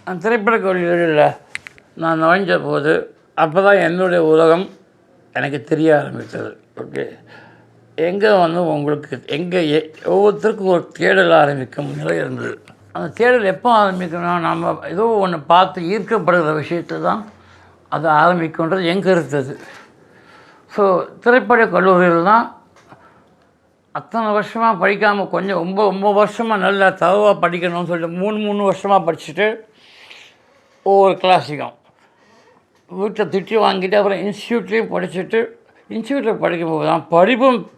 அந்த திரைப்பட கல்லூரியில் நான் நுழைஞ்ச போது அப்போ தான் என்னுடைய உலகம் எனக்கு தெரிய ஆரம்பித்தது. ஓகே, எங்கே வந்து உங்களுக்கு எங்கே ஒவ்வொருத்தருக்கும் ஒரு தேடல் ஆரம்பிக்கும் நிலை இருந்தது. அந்த தேடல் எப்போ ஆரம்பிக்கணும்னா, நம்ம ஏதோ ஒன்று பார்த்து ஈர்க்கப்படுகிற விஷயத்தை தான் அது ஆரம்பிக்குன்றது என் கருத்து அது. ஸோ திரைப்பட கல்லூரியில் தான் அத்தனை வருஷமாக படிக்காமல் கொஞ்சம் ரொம்ப வருஷமாக நல்லா தரவாக படிக்கணும்னு சொல்லிட்டு 3 வருஷமாக படிச்சுட்டு ஒவ்வொரு கிளாஸுக்கும் வீட்டில் திட்டி வாங்கிட்டு அப்புறம் இன்ஸ்டியூட்லேயும் படிச்சுட்டு இன்ஸ்டியூட்டில் படிக்கும்போது தான்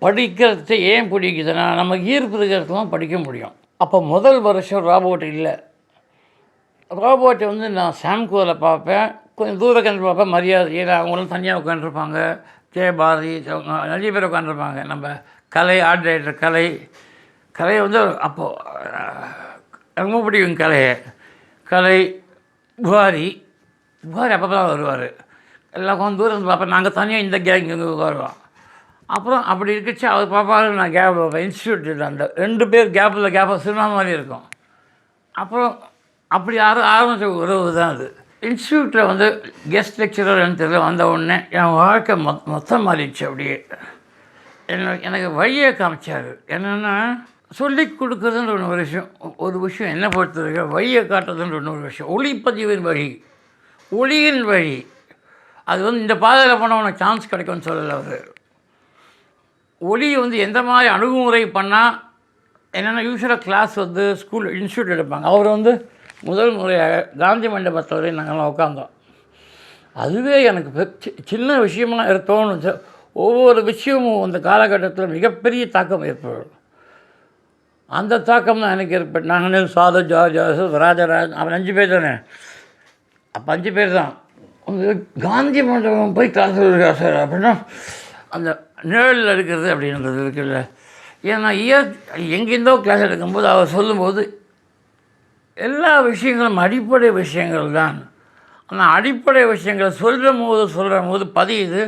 படிக்கிறது ஏன் பிடிக்குதுன்னா நம்ம ஈர்ப்பு இருக்கிறதுலாம் படிக்க முடியும். அப்போ முதல் வருஷம் ரோபோட் இல்லை. ரோபோட்டை வந்து நான் சாம்கோவில் பார்ப்பேன், கொஞ்சம் தூரம் உட்காந்து பார்ப்பேன், மரியாதை அவங்களும் தனியாக உட்காந்துருப்பாங்க, பாரதி நிறைய பேர் உட்காந்துருப்பாங்க. நம்ம கலை ஆர்ட் டைரக்டர் கலை வந்து அப்போது ரொம்ப பிடிக்கும் கலை புகாரி அப்போ தான் வருவார். எல்லாம் கொஞ்சம் தூரம் வந்து பார்ப்பேன். நாங்கள் தனியாக இந்த கேங் இங்கே வருவோம். அப்புறம் அப்படி இருக்குச்சு அவர் பார்ப்பாரு, நான் கேப் பார்ப்பேன். இன்ஸ்டியூட்டில் அந்த 2 பேர் கேப்பில் சினிமா மாதிரி இருக்கும். அப்புறம் அப்படி ஆரம்பித்த உறவு தான் அது. இன்ஸ்டியூட்டில் வந்து கெஸ்ட் லெக்சரர் தெரியல வந்த உடனே என் வாழ்க்கை மொத்தம் மாறிடுச்சு. அப்படியே எனக்கு வழியை காமிச்சார். என்னென்னா சொல்லிக் கொடுக்குறதுன்ற ஒரு விஷயம் என்னை பொறுத்தவரைக்கும் வழியை காட்டுறதுன்ற இன்னொரு விஷயம். ஒளியின் வழி அது வந்து இந்த பாதையில் போனால் உனக்கு சான்ஸ் கிடைக்கும்னு சொல்லலை அவர். ஒளி வந்து எந்த மாதிரி அணுகுமுறை பண்ணால் என்னென்னா யூஸ்வலாக கிளாஸ் வந்து ஸ்கூல் இன்ஸ்டியூட் எடுப்பாங்க. அவர் வந்து முதல் முறையாக காந்தி மண்டபத்தில் வரை நாங்கள்லாம் உட்காந்தோம். அதுவே எனக்கு சின்ன விஷயமாக தோணுச்சு. ஒவ்வொரு விஷயமும் அந்த காலகட்டத்தில் மிகப்பெரிய தாக்கம் ஏற்படும். அந்த தாக்கம் தான் எனக்கு ஏற்பட்டு நாங்கள் சாது ஜோசப் ராஜராஜ் அவன் 5 பேர் தானே. அப்போ 5 பேர் தான் காந்தி மண்டபம் போய் கிளாஸ் இருக்கா சார் அப்படின்னா அந்த நிழலில் இருக்கிறது அப்படின்றது இருக்குல்ல. ஏன்னா எங்கேருந்தோ கிளாஸ் எடுக்கும்போது அவர் சொல்லும்போது எல்லா விஷயங்களும் அடிப்படை விஷயங்கள் தான். ஆனால் அடிப்படை விஷயங்களை சொல்கிற போது பதியுது.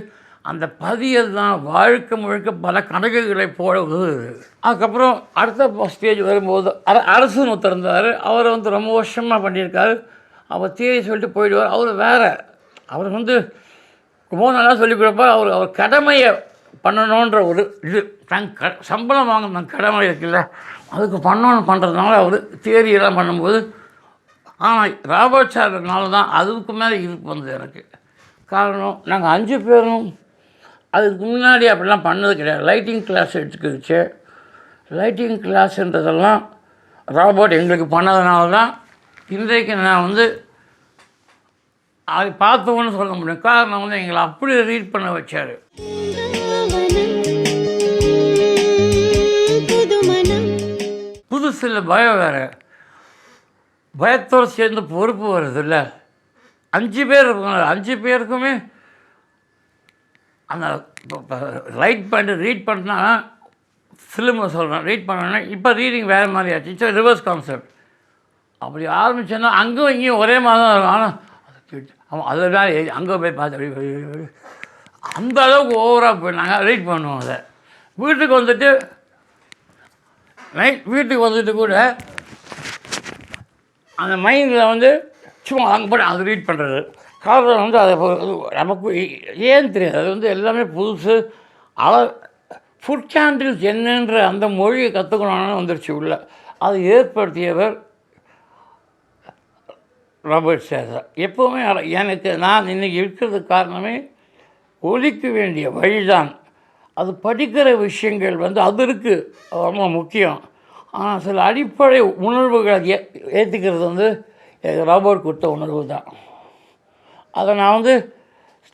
அந்த பதியல் தான் வாழ்க்கை முழுக்க பல கணக்குகளை போட உதவுது. அதுக்கப்புறம் அடுத்த ஸ்டேஜ் வரும்போது அரசுன்னு ஒருத்தர் இருந்தார். அவர் வந்து ரொம்ப வருஷமாக பண்ணியிருக்காரு. அவர் தேடி சொல்லிட்டு போயிடுவார். அவர் வந்து ரொம்ப நல்லா சொல்லிக் கொடுப்பார். அவர் கடமையை பண்ணணுன்ற ஒரு இது சம்பளம் வாங்க கடமை இருக்குல்ல, அதுக்கு பண்ணுறதுனால அவர் தியரியெல்லாம் பண்ணும்போது. ஆனால் ராபர்ட் சார்னால தான் அதுக்கு மேலே இருப்பு வந்தது எனக்கு. காரணம் நாங்கள் 5 பேரும் அதுக்கு முன்னாடி அப்படிலாம் பண்ணது கிடையாது. லைட்டிங் கிளாஸ் எடுத்துக்கிடுச்சு. லைட்டிங் கிளாஸ்ன்றதெல்லாம் ராபர்ட் எங்களுக்கு பண்ணதுனால தான் இன்றைக்கு நான் வந்து அதை பார்த்தோன்னு சொல்ல முடியும். காரணம் வந்து எங்களை அப்படி ரீட் பண்ண வச்சார். புதுசில் பயம் வேறு, பயத்தோடு சேர்ந்து பொறுப்பு வருது இல்லை. 5 பேர் இருக்காங்க. 5 பேருக்குமே அந்த ரீட் பண்ணா ஃபிலிமை சொல்கிறேன். ரீட் பண்ணோன்னா இப்போ ரீடிங் வேறு மாதிரி ஆச்சு. It's reverse concept. அப்படி ஆரம்பிச்சோன்னா அங்கேயும் இங்கேயும் ஒரே மாதிரி தான் இருக்கும். ஆனால் அதெல்லாம் அங்கே போய் பார்த்து அந்த அளவுக்கு ஓவராக போய் நாங்கள் ரீட் பண்ணுவோம். அதை வீட்டுக்கு வந்துட்டு கூட அந்த மைண்டில் வந்து சும்மா அங்கே போய் அது ரீட் பண்ணுறது. காரணம் வந்து அதை நமக்கு ஏன்னு தெரியாது. அது வந்து எல்லாமே புதுசு. ஃபுட் கேண்டில்ஸ் என்னன்ற அந்த மொழியை கற்றுக்கணும்னு வந்துடுச்சு உள்ள. அது ஏற்படுத்தியவர் ராபர்ட் சேசர். எப்போவுமே எனக்கு நான் இன்றைக்கி இருக்கிறதுக்கு காரணமே ஒலிக்க வேண்டிய வழிதான். அது படிக்கிற விஷயங்கள் வந்து அது இருக்குது, ரொம்ப முக்கியம். ஆனால் சில அடிப்படை உணர்வுகளை ஏற்றுக்கிறது வந்து ராபர்ட் கொடுத்த உணர்வு தான். அதை நான் வந்து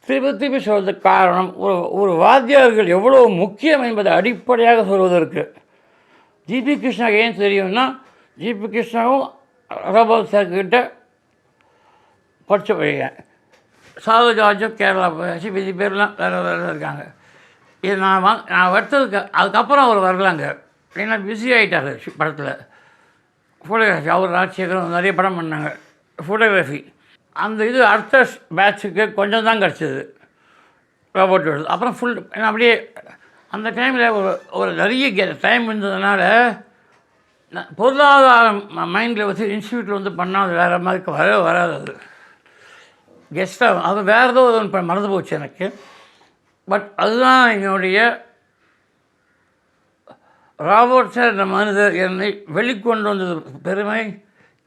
திருப்பி சொல்வதற்கு காரணம் ஒரு வாத்தியார்கள் எவ்வளோ முக்கியம் என்பதை அடிப்படையாக சொல்வதற்கு. ஜிபி கிருஷ்ணா ஏன் தெரியும்னா, ஜிபி கிருஷ்ணாவும் ராபர்ட் சார்கிட்ட படித்த பையன். சாது ஜார்ஜும் கேரளா போயாச்சு. மீதி பேர்லாம் வேறு இருக்காங்க. இது நான் வச்சதுக்கு அதுக்கப்புறம் அவர் வரலாங்க. ஏன்னா பிஸி ஆகிட்டார் படத்தில். ஃபோட்டோகிராஃபி அவர் ராஜசேகரம் நிறைய படம் பண்ணாங்க ஃபோட்டோகிராஃபி. அந்த இது அடுத்த பேட்சுக்கு கொஞ்சம் தான் கிடச்சிது ரோபோட்டோட. அப்புறம் அப்படியே அந்த டைமில் ஒரு நிறைய டைம் இருந்ததுனால பொருளாதாரம் மைண்டில் வச்சு இன்ஸ்டியூட்டில் வந்து பண்ணால் அது வேறு மாதிரி வராது. அது கெஸ்ட்டாக அது வேறு ஏதோ ஒன்று மறந்து போச்சு எனக்கு. பட் அதுதான் என்னுடைய ராபர்ட் சார் என்ற மனிதர் என்னை வெளிக்கொண்டு வந்தது பெருமை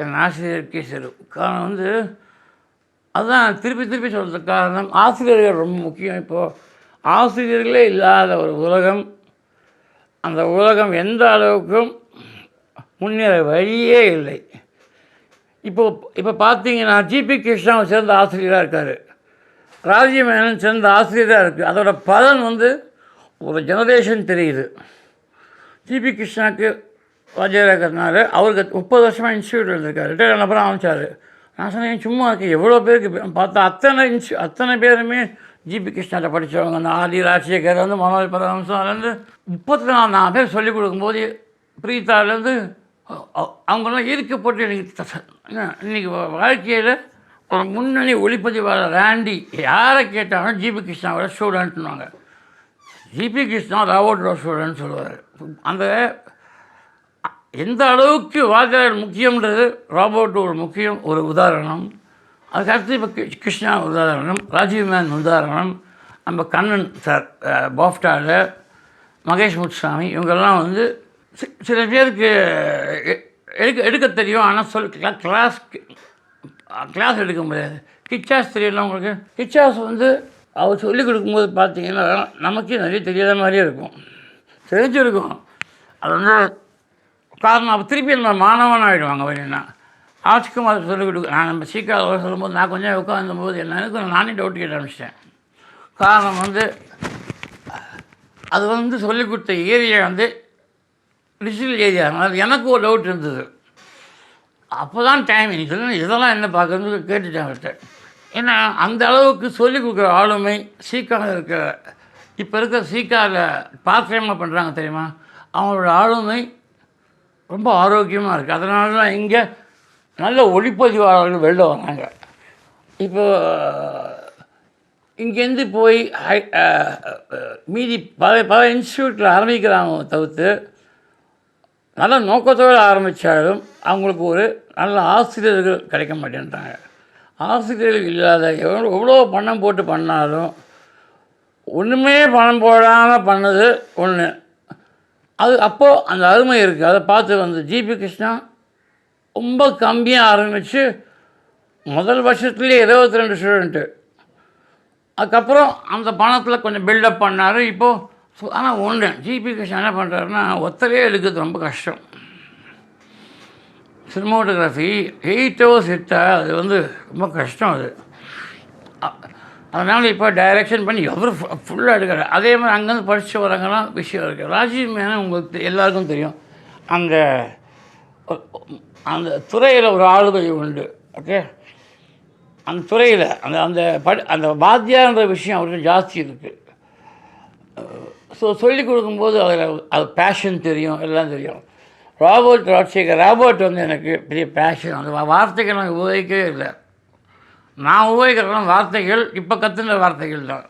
என் ஆசிரியருக்கே சேரும். காரணம் வந்து அதுதான் திருப்பி திருப்பி சொல்கிறதுக்கு காரணம் ஆசிரியர்கள் ரொம்ப முக்கியம். இப்போது ஆசிரியர்களே இல்லாத ஒரு உலகம், அந்த உலகம் எந்த அளவுக்கும் முன்னேற வழியே இல்லை. இப்போ பார்த்தீங்கன்னா ஜிபி கிருஷ்ணாவை சேர்ந்த ஆசிரியராக இருக்கார், ராஜீவ் மேனன் சேர்ந்த ஆசிரியராக இருக்குது. அதோட பலன் வந்து ஒரு ஜெனரேஷன் தெரியுது. ஜிபி கிருஷ்ணாவுக்கு வாத்தியாராக இருக்கிறதுனால அவருக்கு 30 வருஷமாக இன்ஸ்டியூட் இருந்திருக்காரு. ரிட்டையர் அப்புறம் ஆரம்பித்தார். நான் சொன்னேன் சும்மா இருக்குது, எவ்வளோ பேருக்கு பார்த்தா அத்தனை பேருமே ஜிபி கிருஷ்ணாட்ட படித்தவங்க. அந்த ஆதி ராஜசேகர் வந்து மனோஜ் பரமஹம்சம்லேருந்து 34 பேர் சொல்லிக் கொடுக்கும்போது பிரீத்தாலேருந்து அவங்களாம் ஈர்க்கப்பட்டு இன்றைக்கி வாழ்க்கையில் ஒரு முன்னணி ஒளிப்பதிவாளர் ராண்டி யாரை கேட்டாலும் ஜிபி கிருஷ்ணாவோட ஸ்டூடெண்ட்னுவாங்க. ஜிபி கிருஷ்ணா ராபர்ட்டோட ஸ்டூடெண்ட் சொல்லுவார். அந்த எந்த அளவுக்கு வாத்தியார் முக்கியன்றது ராபர்ட்டோட முக்கியம் ஒரு உதாரணம். அதுக்கடுத்து இப்போ கிருஷ்ணா உதாரணம், ராஜீவ் மேன் உதாரணம், நம்ம கண்ணன் சார் பாஃப்டாவில் மகேஷ் முத்துசாமி இவங்கெல்லாம் வந்து சில பேருக்கு எடுக்க தெரியும். ஆனால் கிளாஸ் எடுக்க முடியாது. கிச்சாஸ் தெரியல உங்களுக்கு. கிச்சாஸ் வந்து அவர் சொல்லிக் கொடுக்கும்போது பார்த்தீங்கன்னா நமக்கே நிறைய தெரியாத மாதிரியே இருக்கும், தெரிஞ்சிருக்கும். அது வந்து காரணம் அப்போ திருப்பி நம்ம மாணவன் ஆகிடுவாங்க. அப்படின்னா ஆட்சிக்கும் அதை சொல்லிக் கொடுக்க நம்ம சீக்கிரம் சொல்லும்போது நான் கொஞ்சம் உட்காந்தும்போது எனக்கு நானே டவுட் கேட்ட ஆரம்பிச்சிட்டேன். காரணம் வந்து அது வந்து சொல்லிக் கொடுத்த ஏரியா வந்து டிஜிட்டல் ஏரியா. அது எனக்கு ஒரு டவுட் இருந்தது. அப்போ தான் டைம் இதெல்லாம் என்ன பார்க்குறது கேட்டுட்டேன் அவர்கிட்ட. ஏன்னா அந்த அளவுக்கு சொல்லிக் கொடுக்குற ஆளுமை சீக்காவில் இருக்கிற இப்போ இருக்கிற சீக்காவில் பார்ட் டைமாக பண்ணுறாங்க தெரியுமா, அவங்களோட ஆளுமை ரொம்ப ஆரோக்கியமாக இருக்குது. அதனால தான் இங்கே நல்ல ஒளிப்பதிவாளர்கள் வெளில வராங்க. இப்போ இங்கேருந்து போய் மீதி பல இன்ஸ்டியூட்டில் ஆரம்பிக்கிறாங்க தவிர்த்து நல்ல நோக்கத்தோடு ஆரம்பித்தாலும் அவங்களுக்கு ஒரு நல்ல ஆசிரியர்கள் கிடைக்க மாட்டேன்றாங்க. ஆசிரியர்கள் இல்லாத எவ்வளோ பணம் போட்டு பண்ணாலும் ஒன்றுமே பணம் போடாமல் பண்ணது ஒன்று. அது அப்போது அந்த அருமை இருக்குது. அதை பார்த்து வந்து ஜிபி கிருஷ்ணா ரொம்ப கம்மியாக ஆரம்பித்து முதல் வருஷத்துலேயே 22 ஸ்டூடெண்ட்டு. அதுக்கப்புறம் அந்த பணத்தில் கொஞ்சம் பில்டப் பண்ணார். இப்போது ஆனால் ஒன்று ஜிபி கிருஷ்ணா என்ன பண்ணுறாருன்னா ஒத்தரையே எடுக்கிறது ரொம்ப கஷ்டம். சினிமாட்டோகிராஃபி 8 hours எடுத்தால் அது வந்து ரொம்ப கஷ்டம். அதனால் இப்போ டைரெக்ஷன் பண்ணி எவ்வளோ ஃபுல்லாக எடுக்கிறார். அதே மாதிரி அங்கேருந்து படித்து வரவங்கலாம் விஷயம் இருக்குது. ராஜீவ் மேனன் உங்களுக்கு எல்லாருக்கும் தெரியும். அந்த துறையில் ஒரு ஆளுமை உண்டு. ஓகே, அந்த துறையில் அந்த வாத்தியார்ன்ற விஷயம் அவருக்கு ஜாஸ்தி இருக்குது. ஸோ சொல்லிக் கொடுக்கும்போது அது பேஷன் தெரியும், எல்லாம் தெரியும். ராபர்ட் வந்து எனக்கு பெரிய பேஷன். அந்த வார்த்தைகள் நான் உபயோகிக்கவே இல்லை. நான் உபயோகிக்கிறேன் வார்த்தைகள் இப்போ கற்றுன வார்த்தைகள் தான்.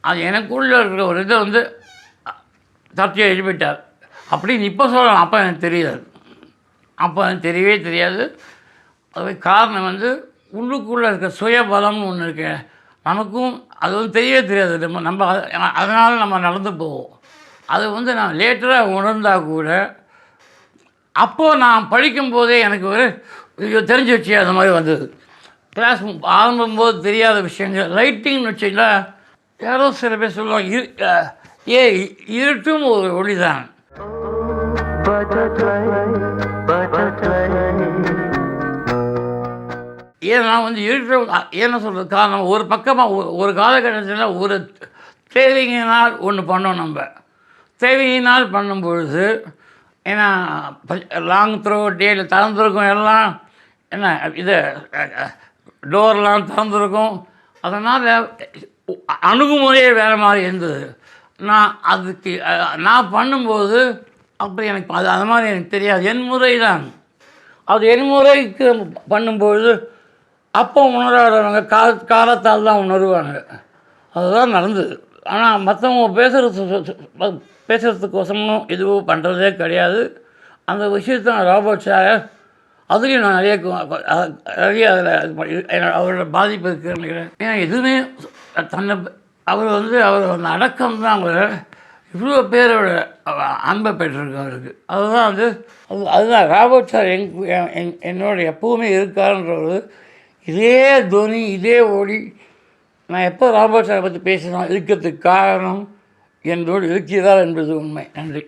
அது எனக்குள்ளே இருக்கிற ஒரு இதை வந்து தப்பியை எழுப்பிட்டார் அப்படின்னு இப்போ சொல்லலாம். அப்போ எனக்கு தெரியாது, அப்போ எனக்கு தெரியவே தெரியாது. அது காரணம் வந்து உள்ளுக்குள்ளே இருக்க சுயபலம்னு ஒன்று இருக்கு. நமக்கும் அது வந்து தெரியவே தெரியாது. நம்ம அதனால் நம்ம நடந்து போவோம். அது வந்து நான் லேட்டராக உணர்ந்தால் கூட அப்போது நான் படிக்கும்போதே எனக்கு ஒரு தெரிஞ்சு வச்சு அந்த மாதிரி வந்தது. கிளாஸ் ஆரம்பம்போது தெரியாத விஷயங்கள் லைட்டிங்னு வச்சிங்களா, யாரோ சில பேர் சொல்லுவாங்க இருட்டும் ஒரு ஒளி தான். ஏன் நான் வந்து என்ன சொல்கிறது காரணம், ஒரு பக்கமாக ஒரு காலகட்டத்தில் ஒரு தேவையினால் ஒன்று பண்ணோம். நம்ம தேவையினால் பண்ணும்பொழுது ஏன்னா லாங் த்ரோ டேயில் திறந்துருக்கும், எல்லாம் என்ன இது டோர்லாம் திறந்துருக்கும். அதனால் அணுகுமுறையே வேறு மாதிரி இருந்தது. நான் பண்ணும்போது அப்படி எனக்கு அது மாதிரி எனக்கு தெரியாது. என் முறை தான் அது. என் முறைக்கு பண்ணும்பொழுது அப்போ உணராதவங்க காலத்தால் தான் உணர்வாங்க. அதுதான் நடந்தது. ஆனால் மற்றவங்க பேசுகிறதுக்கோசமும் எதுவும் பண்ணுறதே கிடையாது. அந்த விஷயத்தை நான் ராபர்ட் சாரை அதுலேயும் நான் நிறைய அதில் அவரோட பாதிப்பு இருக்குன்னு நினைக்கிறேன். ஏன்னா எதுவுமே தன்னை அவர் அந்த அடக்கம் தான் அவரை இவ்வளோ பேரோட அன்பை பெற்றிருக்கு அவருக்கு. அதுதான் அதுதான் ராபர்ட் சார் என்னோட எப்போவுமே இருக்காருன்றது. இதே துவனி இதே ஒளி நான் எப்போ ராபர்ட் சாரை பற்றி பேசினோம் இருக்கிறதுக்கு காரணம் என்னோடு இருக்கிறார் என்பது உண்மை. நன்றி.